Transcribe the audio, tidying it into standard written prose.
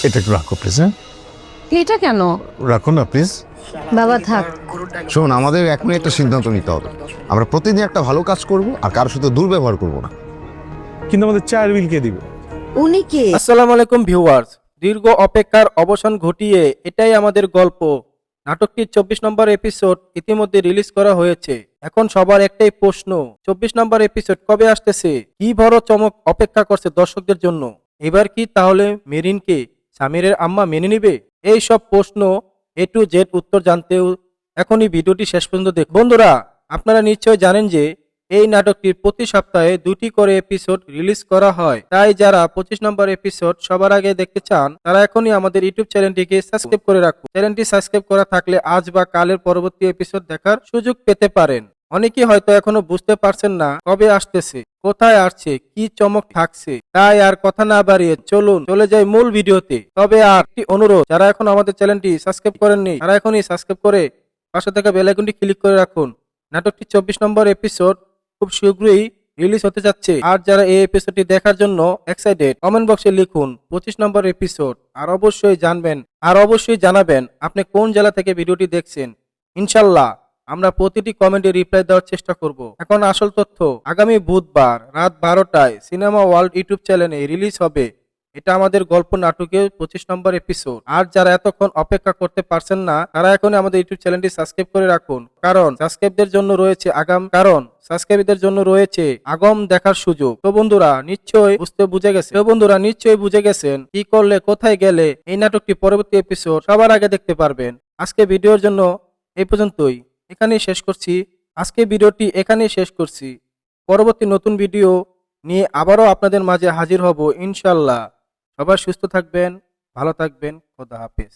এটা একটু রাখো প্লিজ। হ্যাঁ, এটা কেন? রাখো না প্লিজ। বাবা থাক। শোন, আমাদের এখনই একটা সিদ্ধান্ত নিতে হবে। আমরা প্রতিদিন একটা ভালো কাজ করব আর কারোর সাথে দুর্ব্যবহার করব না। কিন্তু আমাদের চায়ের বিল কে দিবে? উনি কে? আসসালামু আলাইকুম ভিউয়ার্স, দীর্ঘ অপেক্ষার অবসান ঘটিয়ে এটাই আমাদের গল্প। নাটকটির 24 নম্বর এপিসোড ইতিমধ্যে রিলিজ করা হয়েছে। এখন সবার একটাই প্রশ্ন, 24 নম্বর এপিসোড কবে আসতেছে? কি বড় চমক অপেক্ষা করছে দর্শকদের জন্য? এবার কি তাহলে মেরিনকে সামিরের আম্মা মেনে নিবে? এই সব প্রশ্ন এ টু জেড উত্তর জানতেও এখনই ভিডিওটি শেষ পর্যন্ত দেখুন। বন্ধুরা, আপনারা নিশ্চয় জানেন যে এই নাটকটির প্রতি সপ্তাহে 2টি করে এপিসোড রিলিজ করা হয়। তাই যারা 25 নম্বর এপিসোড সবার আগে দেখতে চান তারা এখনই আমাদের ইউটিউব চ্যানেলটিকে সাবস্ক্রাইব করে রাখুন। চ্যানেলটি সাবস্ক্রাইব করা থাকলে আজ বা কালের পরবর্তী এপিসোড দেখার সুযোগ পেতে পারেন। অনেকেই হয়তো এখনো বুঝতে পারছেন না কবে আসতেছে, কোথায় আসছে, কি চমক থাকছে। তাই আর কথা না বাড়িয়ে চলুন চলে যাই মূল ভিডিওতে। তবে আর একটি অনুরোধ, যারা এখন আমাদের চ্যানেলটি সাবস্ক্রাইব করেননি তারা এখনই সাবস্ক্রাইব করে পাশে থাকা বেল আইকনটি ক্লিক করে রাখুন। নাটকটি 24 নম্বর এপিসোড খুব শীঘ্রই রিলিজ হতে যাচ্ছে। আর যারা এই এপিসোডটি দেখার জন্য এক্সাইটেড, কমেন্ট বক্সে লিখুন 25 নম্বর এপিসোড। আর অবশ্যই জানাবেন আপনি কোন জেলা থেকে ভিডিওটি দেখছেন। ইনশাল্লাহ আমরা প্রতিটি কমেন্টে রিপ্লাই দেওয়ার চেষ্টা করব। এখন আসল তথ্য, আগামী বুধবার রাত 12টায় সিনেমা ওয়ার্ল্ড ইউটিউব চ্যানেলে রিলিজ হবে এটা আমাদের গল্প নাটকের 25 নম্বর এপিসোড। আর যারা এতক্ষণ অপেক্ষা করতে পারছেন না তারা এখন আমাদের ইউটিউব চ্যানেলটি সাবস্ক্রাইব করে রাখুন, কারণ সাবস্ক্রাইবদের জন্য রয়েছে আগম দেখার সুযোগ। তো বন্ধুরা নিশ্চয়ই বুঝে গেছেন কি করলে কোথায় গেলে এই নাটকটি পরবর্তী এপিসোড সবার আগে দেখতে পারবেন। আজকে ভিডিওর জন্য এই পর্যন্তই, আজকে ভিডিওটি এখানেই শেষ করছি। পরবর্তী নতুন ভিডিও নিয়ে আবারও আপনাদের মাঝে হাজির হব ইনশাল্লাহ। সবাই সুস্থ থাকবেন, ভালো থাকবেন, খোদা হাফেজ।